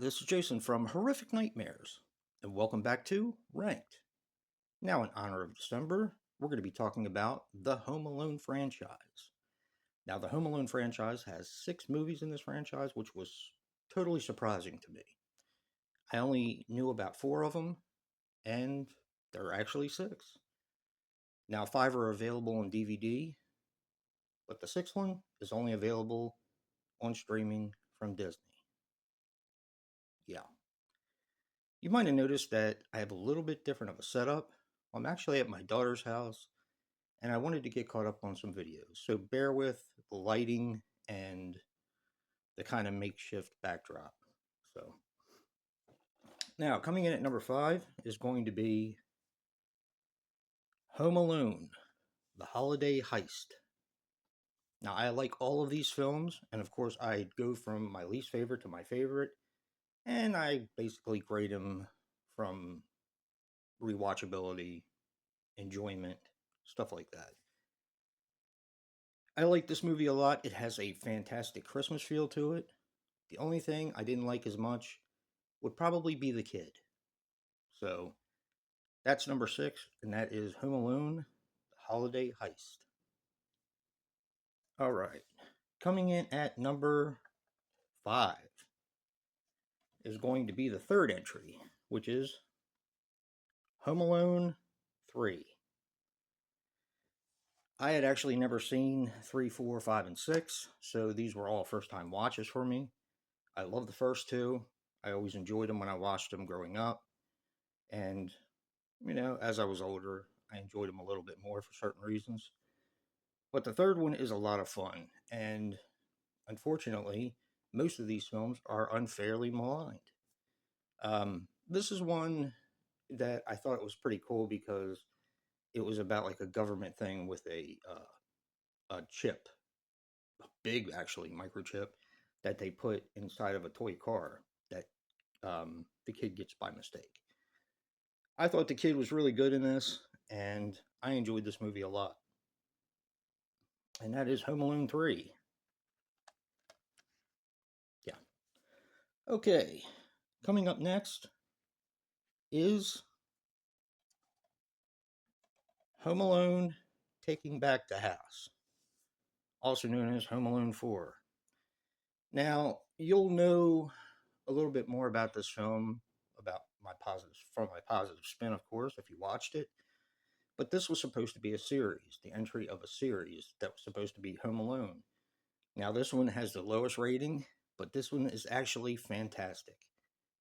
this is Jason from Horrific Nightmares, and welcome back to Ranked. Now, in honor of December, we're going to be talking about the Home Alone franchise. Now, the Home Alone franchise has 6 movies in this franchise, which was totally surprising to me. I only knew about 4 of them, and there are actually 6. Now, 5 are available on DVD, but the 6th one is only available on streaming from Disney. Yeah. You might have noticed that I have a little bit different of a setup. I'm actually at my daughter's house, and I wanted to get caught up on some videos. So bear with the lighting and the kind of makeshift backdrop. So now, coming in at number 5 is going to be Home Alone, The Holiday Heist. Now, I like all of these films, and of course, I go from my least favorite to my favorite, and I basically grade them from rewatchability, enjoyment, stuff like that. I like this movie a lot. It has a fantastic Christmas feel to it. The only thing I didn't like as much would probably be the kid. So that's number 6, and that is Home Alone, The Holiday Heist. All right. Coming in at number 5 is going to be the third entry, which is Home Alone 3. I had actually never seen 3, 4, 5, and 6, so these were all first time watches for me. I love the first 2. I always enjoyed them when I watched them growing up. And, as I was older, I enjoyed them a little bit more for certain reasons. But the third one is a lot of fun. And unfortunately, most of these films are unfairly maligned. This is one that I thought was pretty cool because it was about like a government thing with a chip, a big actually microchip that they put inside of a toy car that the kid gets by mistake. I thought the kid was really good in this, and I enjoyed this movie a lot. And that is Home Alone 3. Yeah. Okay. Coming up next is Home Alone Taking Back the House, also known as Home Alone 4. Now, you'll know a little bit more about this film, about my positive spin, of course, if you watched it. But this was supposed to be a series, the entry of a series that was supposed to be Home Alone. Now, this one has the lowest rating, but this one is actually fantastic.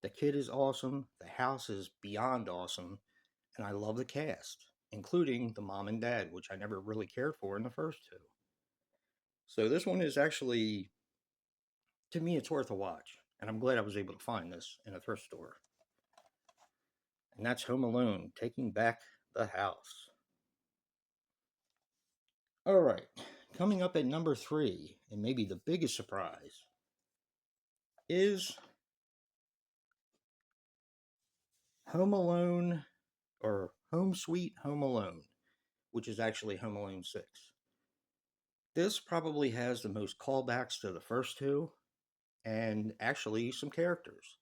The kid is awesome, the house is beyond awesome, and I love the cast, including the mom and dad, which I never really cared for in the first 2. So this one is actually, to me, it's worth a watch, and I'm glad I was able to find this in a thrift store. And that's Home Alone, Taking Back the House. All right, coming up at number 3, and maybe the biggest surprise, is Home Alone, or Home Sweet Home Alone, which is actually Home Alone 6. This probably has the most callbacks to the first 2, and actually some characters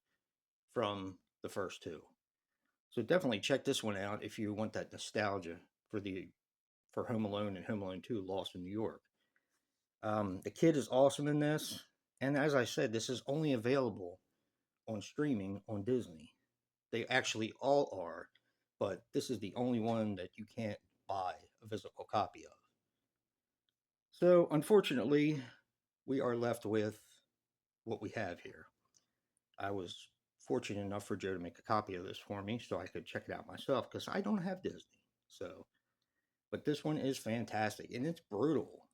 from the first 2. So definitely check this one out if you want that nostalgia for Home Alone and Home Alone 2, Lost in New York. The kid is awesome in this, and as I said, this is only available on streaming on Disney. They actually all are, but this is the only one that you can't buy a physical copy of. So, unfortunately, we are left with what we have here. I was fortunate enough for Joe to make a copy of this for me so I could check it out myself because I don't have Disney. So, but this one is fantastic and it's brutal.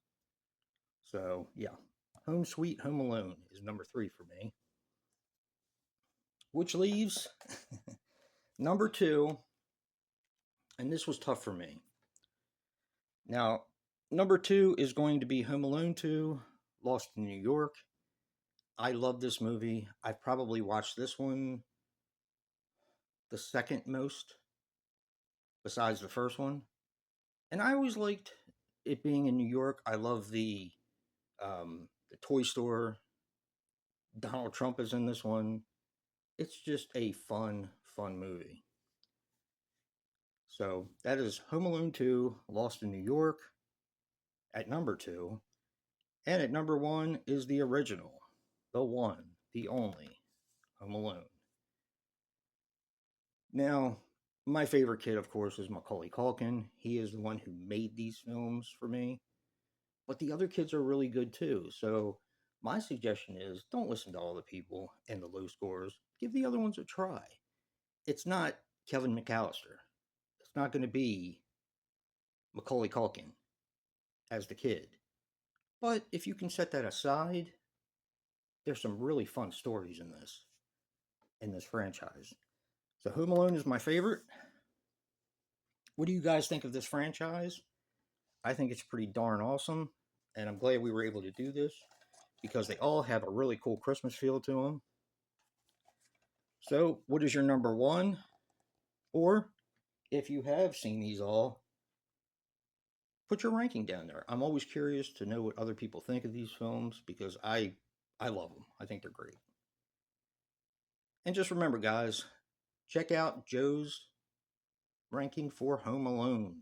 So, yeah, Home Sweet Home Alone is number 3 for me. Which leaves number 2, and this was tough for me. Now, number 2 is going to be Home Alone 2, Lost in New York. I love this movie. I've probably watched this one the second most, besides the first one. And I always liked it being in New York. I love the toy store. Donald Trump is in this one. It's just a fun movie. So that is Home Alone 2, Lost in New York at number 2. And at number 1 is the original, the one, the only, Home Alone. Now, my favorite kid, of course, is Macaulay Culkin. He is the one who made these films for me. But the other kids are really good too. So my suggestion is don't listen to all the people and the low scores. Give the other ones a try. It's not Kevin McAllister. It's not going to be Macaulay Culkin as the kid. But if you can set that aside, there's some really fun stories in this franchise. So Home Alone is my favorite. What do you guys think of this franchise? I think it's pretty darn awesome, and I'm glad we were able to do this because they all have a really cool Christmas feel to them. So, what is your number one? Or if you have seen these all, put your ranking down there. I'm always curious to know what other people think of these films because I love them. I think they're great. And just remember, guys, check out Joe's ranking for Home Alone.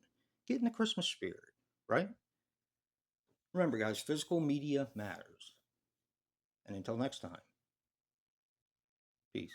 Get in the Christmas spirit, right? Remember, guys, physical media matters. And until next time, peace.